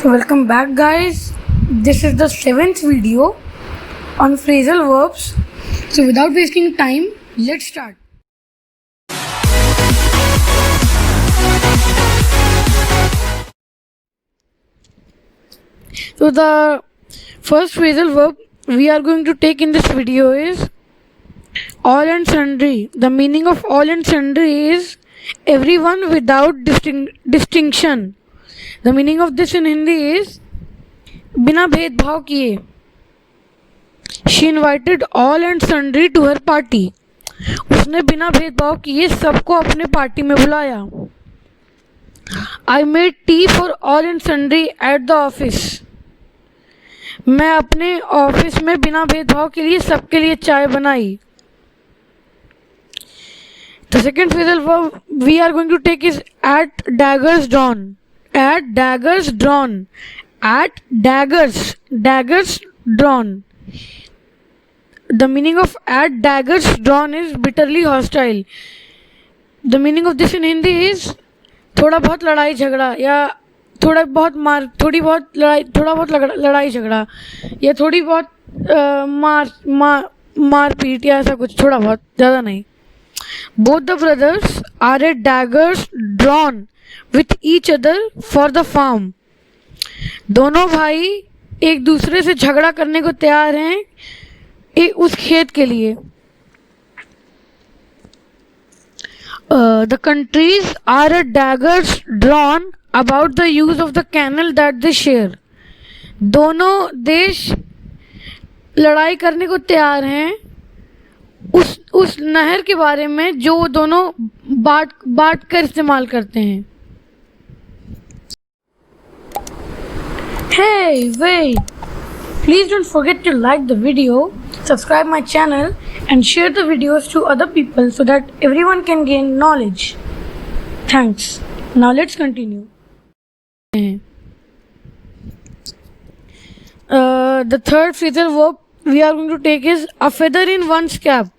So welcome back guys, this is the 7th video on phrasal verbs. So without wasting time, let's start. So the first phrasal verb we are going to take in this video is all and sundry. The meaning of all and sundry is everyone without distinction. The meaning of this in Hindi is बिना भेदभाव किए. She invited all and sundry to her party. उसने बिना भेदभाव किए सबको अपने party में बुलाया. I made tea for all and sundry at the office. मैं अपने ऑफिस में बिना भेदभाव के लिए सबके लिए चाय बनाई. The second phrasal verb we are going to take is at daggers drawn. At daggers drawn. At daggers drawn. The meaning of at daggers drawn is bitterly hostile. The meaning of this in Hindi is थोड़ा बहुत लड़ाई झगड़ा या थोड़ी बहुत लड़ाई झगड़ा या थोड़ी बहुत मार पीट या ऐसा कुछ, थोड़ा बहुत, ज़्यादा नहीं. Both the brothers are at daggers drawn with each other for the farm. दोनों भाई एक दूसरे से झगड़ा करने को तैयार हैं उस खेत के लिए. The countries are at daggers drawn about the use of the canal that they share. दोनों देश लड़ाई करने को तैयार हैं उस नहर के बारे में जो दोनों बांट कर इस्तेमाल करते हैं. Hey, wait! Please don't forget to like the video, subscribe my channel and share the videos to other people so that everyone can gain knowledge. Thanks. Now let's continue. The third phrasal verb we are going to take is a feather in one's cap.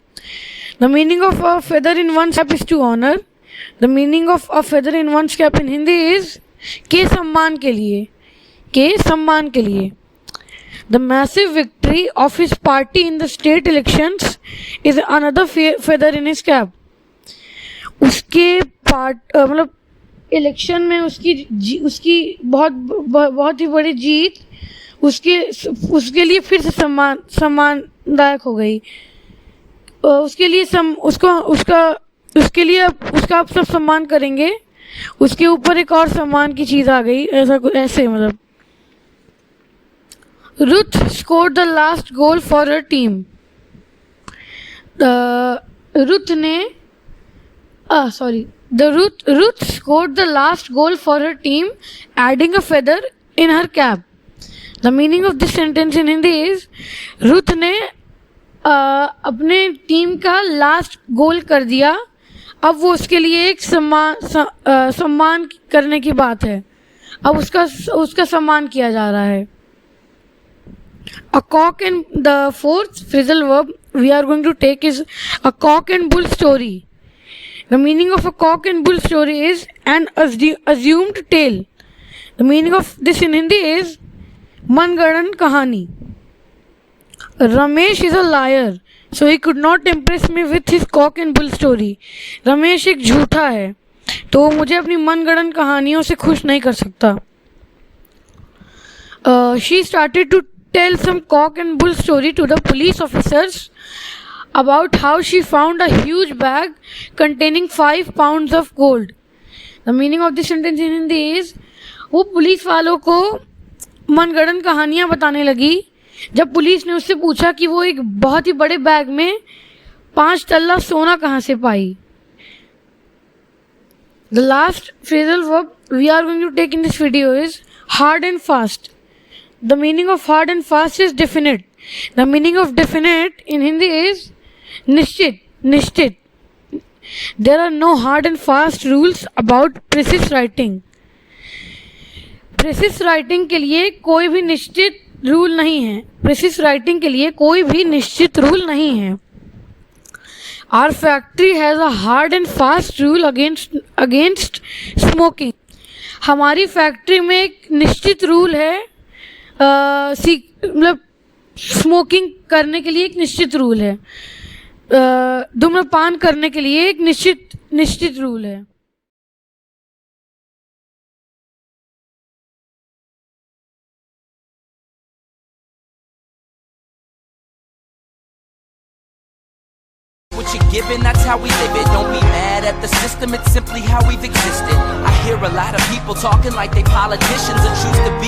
The meaning of a feather in one's cap is to honor. The meaning of a feather in one's cap in Hindi is के सम्मान के लिए. The massive victory of his party in the state elections is another feather in his cap. उसके मतलब election में उसकी बहुत ही बड़ी जीत उसके लिए फिर से सम्मानदायक हो गई. उसके लिए उसका आप सब सम्मान करेंगे. उसके ऊपर एक और सम्मान की चीज़ आ गई, ऐसे मतलब. Ruth scored the last goal for her team. Ruth scored the last goal for her team, adding a feather in her cap. The meaning of this sentence in Hindi is Ruth ने अपने team का last गोल कर दिया. अब वो उसके लिए एक सम्मान करने की बात है. अब उसका सम्मान किया जा रहा है. A cock and the fourth phrasal verb we are going to take is a cock and bull story. The meaning of a cock and bull story is an assumed tale. The meaning of this in Hindi is मनगढ़ंत कहानी. Ramesh is a liar, so he could not impress me with his cock and bull story. Ramesh एक झूठा है, तो वो मुझे अपनी मनगढ़ंत कहानियों से खुश नहीं कर सकता. She started to tell some cock and bull story to the police officers about how she found a huge bag containing 5 pounds of gold. The meaning of this sentence in Hindi is वो police वालों को मनगढ़ंत कहानियाँ बताने लगी जब police ने उससे पूछा कि वो एक बहुत ही बड़े बैग में 5 तल्ला सोना कहाँ से पाई. The last phrasal verb we are going to take in this video is hard and fast. The meaning of hard and fast is definite. The meaning of definite in Hindi is निश्चित. There are no hard and fast rules about precise writing. Precise writing के लिए कोई भी निश्चित rule नहीं है. Precise writing के लिए कोई भी निश्चित रूल नहीं है. Our factory has a hard and fast rule against smoking. हमारी फैक्ट्री में एक निश्चित रूल है, मतलब स्मोकिंग करने के लिए एक निश्चित रूल है, धूम्रपान करने के लिए एक निश्चित रूल है। What you're given, that's how we live it. Don't be mad at the system, it's simply how we've existed. I hear a lot of people talking like they politicians and choose to be